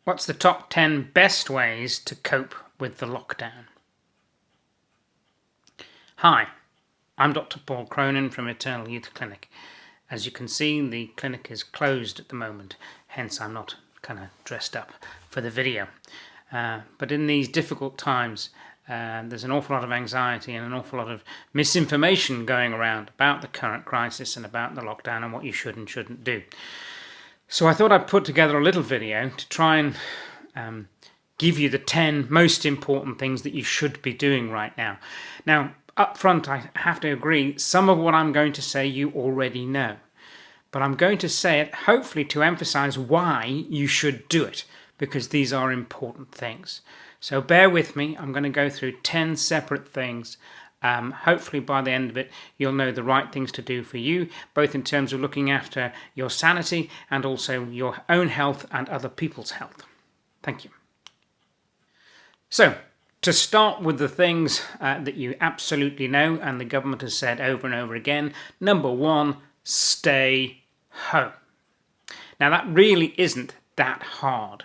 What's the top 10 best ways to cope with the lockdown? Hi, I'm Dr Cronin from Eternal Youth Clinic. As you can see, the clinic is closed at the moment, hence I'm not kind of dressed up for the video. But in these difficult times, there's an awful lot of anxiety and an awful lot of misinformation going around about the current crisis and about the lockdown and what you should and shouldn't do. So I thought I'd put together a little video to try and give you the 10 most important things that you should be doing right now. Now, up front, I have to agree, some of what I'm going to say you already know. But I'm going to say it hopefully to emphasize why you should do it, because these are important things. So bear with me, I'm going to go through 10 separate things. Hopefully by the end of it you'll know the right things to do for you, both in terms of looking after your sanity and also your own health and other people's health. Thank you. So, to start with the things that you absolutely know and the government has said over and over again, number one, stay home. Now that really isn't that hard.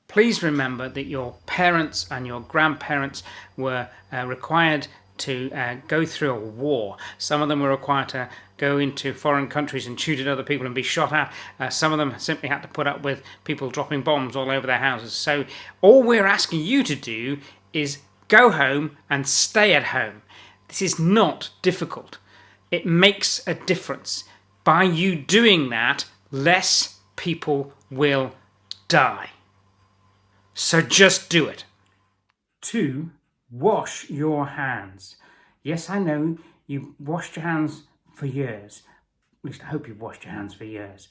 Please remember that your parents and your grandparents were required to go through a war. Some of them were required to go into foreign countries and shoot at other people and be shot at. Some of them simply had to put up with people dropping bombs all over their houses. So all we're asking you to do is go home and stay at home. This is not difficult. It makes a difference. By you doing that, less people will die. So just do it. 2. Wash your hands. Yes, I know you've washed your hands for years. At least I hope you've washed your hands for years.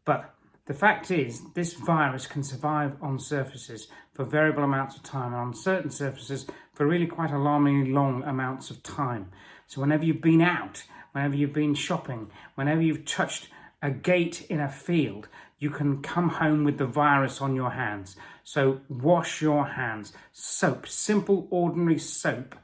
But the fact is, this virus can survive on surfaces for variable amounts of time, and on certain surfaces for really quite alarmingly long amounts of time. So whenever you've been out, whenever you've been shopping, whenever you've touched a gate in a field, you can come home with the virus on your hands. So wash your hands. Soap, simple ordinary soap,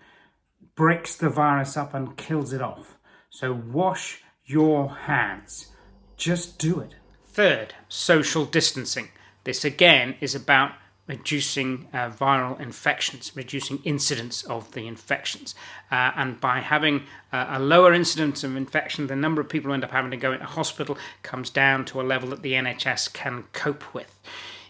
breaks the virus up and kills it off. So wash your hands. Just do it. 3rd, social distancing. This again is about reducing viral infections, reducing incidence of the infections. And by having a lower incidence of infection, the number of people who end up having to go into hospital comes down to a level that the NHS can cope with.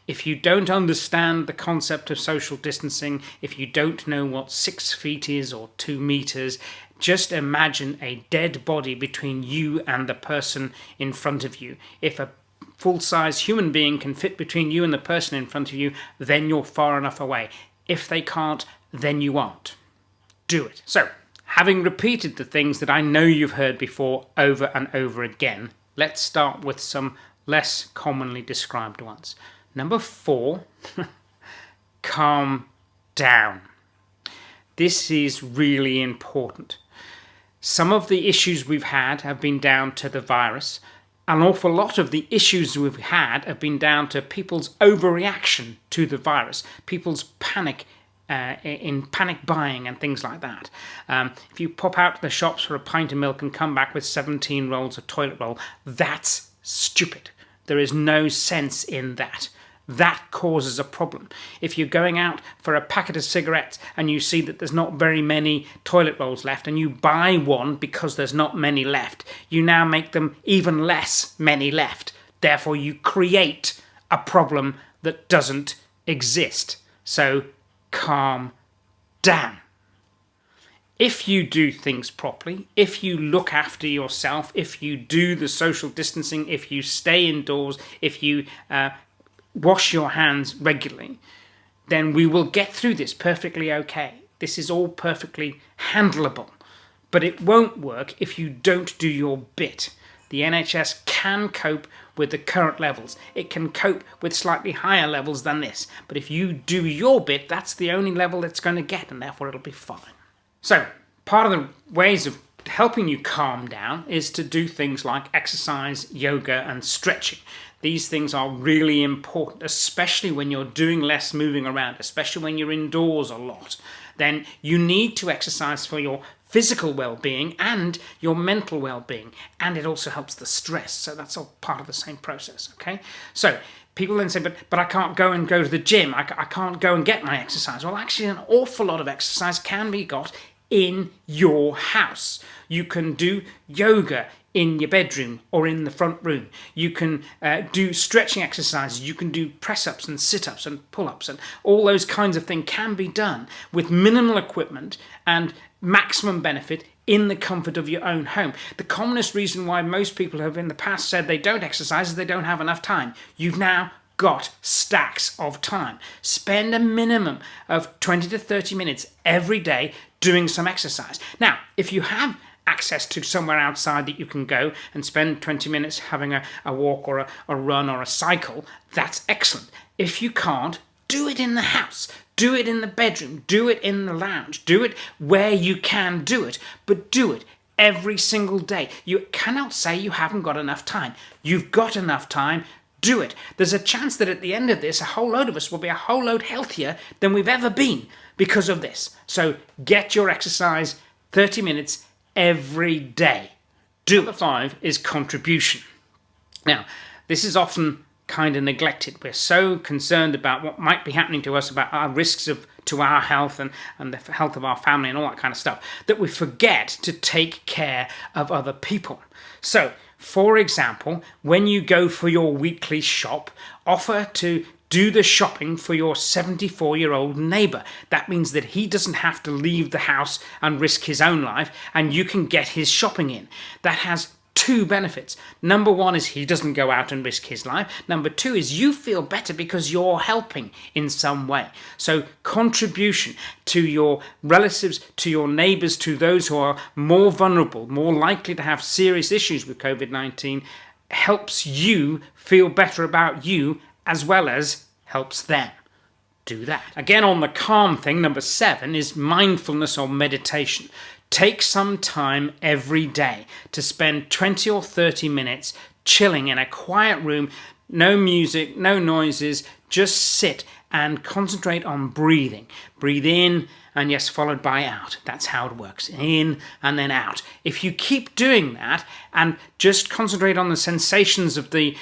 If you don't understand the concept of social distancing, if you don't know what 6 feet is or 2 meters, just imagine a dead body between you and the person in front of you. If a full-size human being can fit between you and the person in front of you, then you're far enough away. If they can't, then you aren't. Do it. So, having repeated the things that I know you've heard before over and over again, let's start with some less commonly described ones. Number 4, calm down. This is really important. Some of the issues we've had have been down to the virus. An awful lot of the issues we've had have been down to people's overreaction to the virus, people's panic in panic buying and things like that. If you pop out to the shops for a pint of milk and come back with 17 rolls of toilet roll, that's stupid. There is no sense in that. That causes a problem. If you're going out for a packet of cigarettes and you see that there's not very many toilet rolls left and you buy one because there's not many left, you now make them even less many left. Therefore, you create a problem that doesn't exist. So, calm down. If you do things properly, if you look after yourself, if you do the social distancing, if you stay indoors, if you wash your hands regularly, then we will get through this perfectly okay. This is all perfectly handleable. But it won't work if you don't do your bit. The NHS can cope with the current levels. It can cope with slightly higher levels than this. But if you do your bit, that's the only level it's going to get, and therefore it'll be fine. So, part of the ways of helping you calm down is to do things like exercise, yoga, and stretching. These things are really important, especially when you're doing less moving around, especially when you're indoors a lot. Then you need to exercise for your physical well-being and your mental well-being, and it also helps the stress, so that's all part of the same process, okay? So People then say, but I can't go to the gym. I can't go and get my exercise. Well, actually, an awful lot of exercise can be got in your house. You can do yoga in your bedroom or in the front room. You can do stretching exercises. You can do press-ups and sit-ups and pull-ups, and all those kinds of things can be done with minimal equipment and maximum benefit in the comfort of your own home. The commonest reason why most people have in the past said they don't exercise is they don't have enough time. You've now got stacks of time. Spend a minimum of 20 to 30 minutes every day doing some exercise. Now, if you have access to somewhere outside that you can go and spend 20 minutes having a walk or a run or a cycle, that's excellent. If you can't, do it in the house. Do it in the bedroom. Do it in the lounge. Do it where you can do it, but do it every single day. You cannot say you haven't got enough time. You've got enough time. Do it. There's a chance that at the end of this, a whole load of us will be a whole load healthier than we've ever been because of this. So get your exercise 30 minutes every day. Number 5 is contribution. Now, this is often kind of neglected. We're so concerned about what might be happening to us, about our risks to our health and the health of our family and all that kind of stuff, that we forget to take care of other people. So, for example, when you go for your weekly shop, offer to do the shopping for your 74-year-old neighbour. That means that he doesn't have to leave the house and risk his own life, and you can get his shopping in. That has 2 benefits. Number 1 is he doesn't go out and risk his life. Number 2 is you feel better because you're helping in some way. So contribution to your relatives, to your neighbours, to those who are more vulnerable, more likely to have serious issues with COVID-19, helps you feel better about you as well as helps them. Do that. Again, on the calm thing, number 7 is mindfulness or meditation. Take some time every day to spend 20 or 30 minutes chilling in a quiet room, no music, no noises, just sit and concentrate on breathing. Breathe in and yes, followed by out. That's how it works. In and then out. If you keep doing that and just concentrate on the sensations of the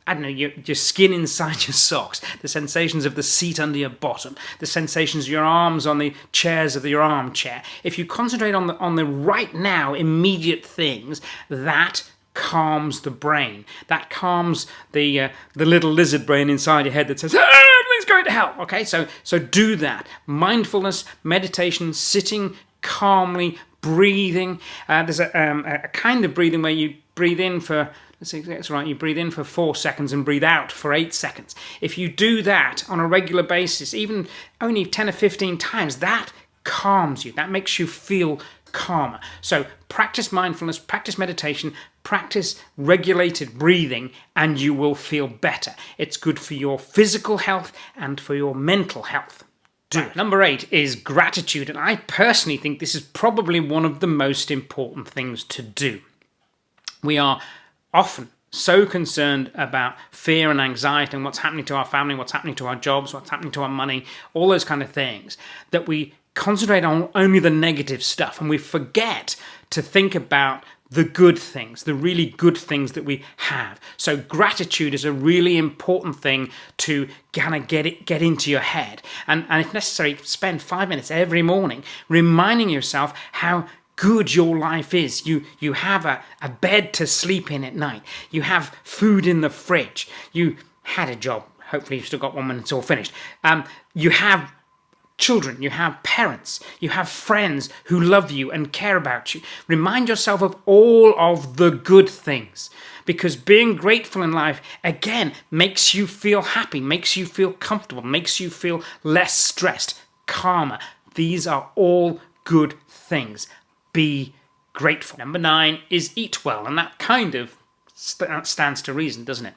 I don't know, your skin inside your socks, the sensations of the seat under your bottom, the sensations of your arms on the chairs of your armchair. If you concentrate on the right now immediate things, that calms the brain. That calms the little lizard brain inside your head that says, everything's going to hell. Okay, so do that. Mindfulness, meditation, sitting calmly, breathing. There's a kind of breathing where you breathe in for, let's see, that's right, you breathe in for 4 seconds and breathe out for 8 seconds. If you do that on a regular basis, even only 10 or 15 times, that calms you. That makes you feel calmer. So practice mindfulness, practice meditation, practice regulated breathing, and you will feel better. It's good for your physical health and for your mental health. Do it. Number 8 is gratitude, and I personally think this is probably one of the most important things to do. We are often so concerned about fear and anxiety and what's happening to our family, what's happening to our jobs, what's happening to our money, all those kind of things, that we concentrate on only the negative stuff and we forget to think about the good things, the really good things that we have. So gratitude is a really important thing to kind of get into your head. And if necessary, spend 5 minutes every morning reminding yourself how good your life is. You have a bed to sleep in at night. You have food in the fridge. You had a job. Hopefully you've still got one when it's all finished. You have children. You have parents. You have friends who love you and care about you. Remind yourself of all of the good things, because being grateful in life, again, makes you feel happy, makes you feel comfortable, makes you feel less stressed, calmer. These are all good things. Be grateful. Number 9 is eat well, and that kind of stands to reason, doesn't it?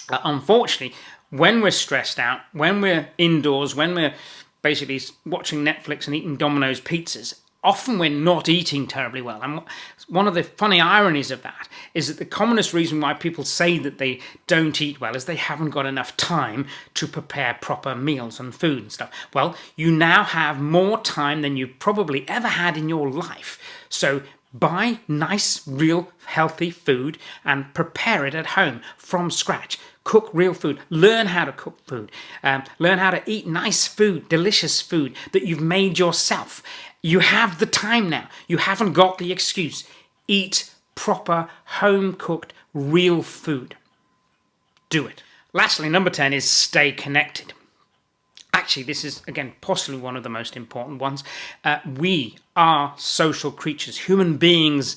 Unfortunately, when we're stressed out, when we're indoors, when we're basically watching Netflix and eating Domino's pizzas, often we're not eating terribly well. And one of the funny ironies of that is that the commonest reason why people say that they don't eat well is they haven't got enough time to prepare proper meals and food and stuff. Well, you now have more time than you probably ever had in your life. So buy nice, real, healthy food and prepare it at home from scratch. Cook real food. Learn how to cook food. Learn how to eat nice food, delicious food that you've made yourself. You have the time now. You haven't got the excuse. Eat proper, home-cooked, real food. Do it. Lastly, number 10 is stay connected. Actually, this is, again, possibly one of the most important ones. We are social creatures. Human beings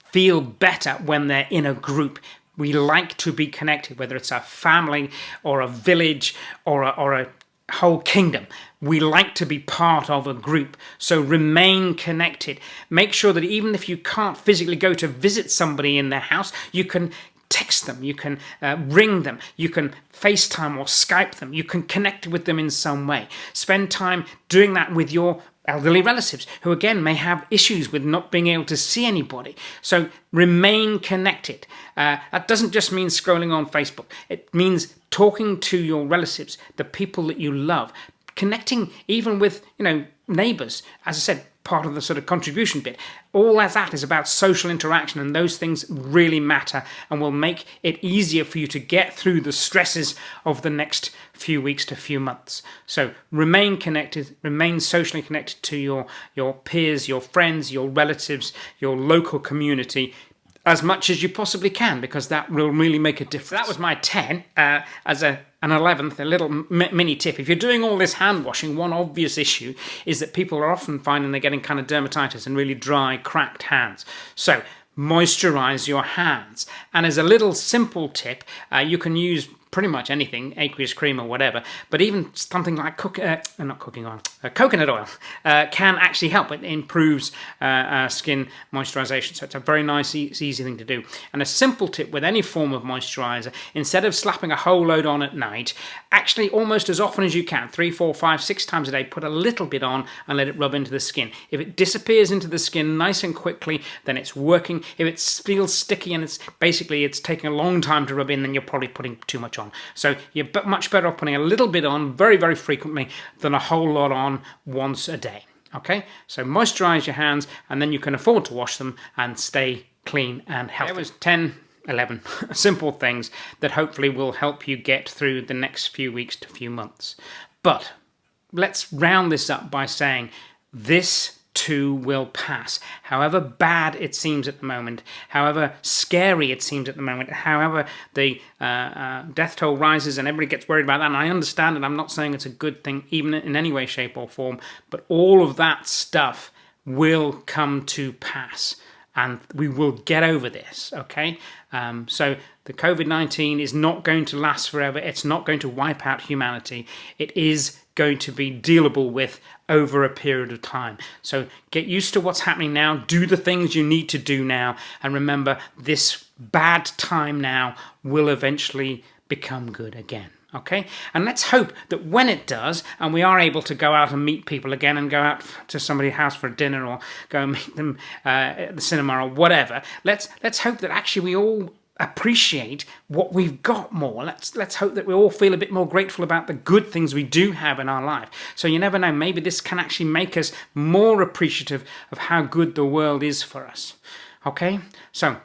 feel better when they're in a group. We like to be connected, whether it's a family or a village or a whole kingdom. We like to be part of a group. So remain connected. Make sure that even if you can't physically go to visit somebody in their house, you can text them, you can ring them, you can FaceTime or Skype them, you can connect with them in some way. Spend time doing that with your elderly relatives who again may have issues with not being able to see anybody. So remain connected. That doesn't just mean scrolling on Facebook. It means talking to your relatives, the people that you love, connecting even with, neighbors. As I said, part of the sort of contribution bit. All of that is about social interaction, and those things really matter and will make it easier for you to get through the stresses of the next few weeks to few months. So remain connected, remain socially connected to your peers, your friends, your relatives, your local community, as much as you possibly can, because that will really make a difference. That was my 10. As an 11th, a little mini tip. If you're doing all this hand washing, one obvious issue is that people are often finding they're getting kind of dermatitis and really dry, cracked hands. So moisturize your hands. And as a little simple tip, you can use pretty much anything, aqueous cream or whatever, but even something like coconut oil can actually help. It improves skin moisturization, so it's a very nice, easy thing to do. And a simple tip with any form of moisturizer, instead of slapping a whole load on at night, actually almost as often as you can, 3, 4, 5, 6 times a day, put a little bit on and let it rub into the skin. If it disappears into the skin nice and quickly, then it's working. If it feels sticky and it's taking a long time to rub in, then you're probably putting too much on. So you're much better off putting a little bit on very, very frequently than a whole lot on once a day. Okay, so moisturize your hands and then you can afford to wash them and stay clean and healthy. There was 10, 11 simple things that hopefully will help you get through the next few weeks to few months. But let's round this up by saying this too will pass. However bad it seems at the moment, however scary it seems at the moment, however the death toll rises and everybody gets worried about that, and I understand it, I'm not saying it's a good thing even in any way, shape or form, but all of that stuff will come to pass and we will get over this, okay? So the COVID-19 is not going to last forever. It's not going to wipe out humanity. It is going to be dealable with over a period of time. So get used to what's happening now, do the things you need to do now, and remember this bad time now will eventually become good again. Okay? And let's hope that when it does, and we are able to go out and meet people again and go out to somebody's house for a dinner or go and meet them at the cinema or whatever, let's hope that actually we all appreciate what we've got more. Let's hope that we all feel a bit more grateful about the good things we do have in our life. So you never know, maybe this can actually make us more appreciative of how good the world is for us. Okay? So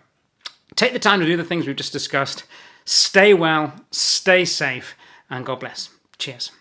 take the time to do the things we've just discussed. Stay well, stay safe, and God bless. Cheers.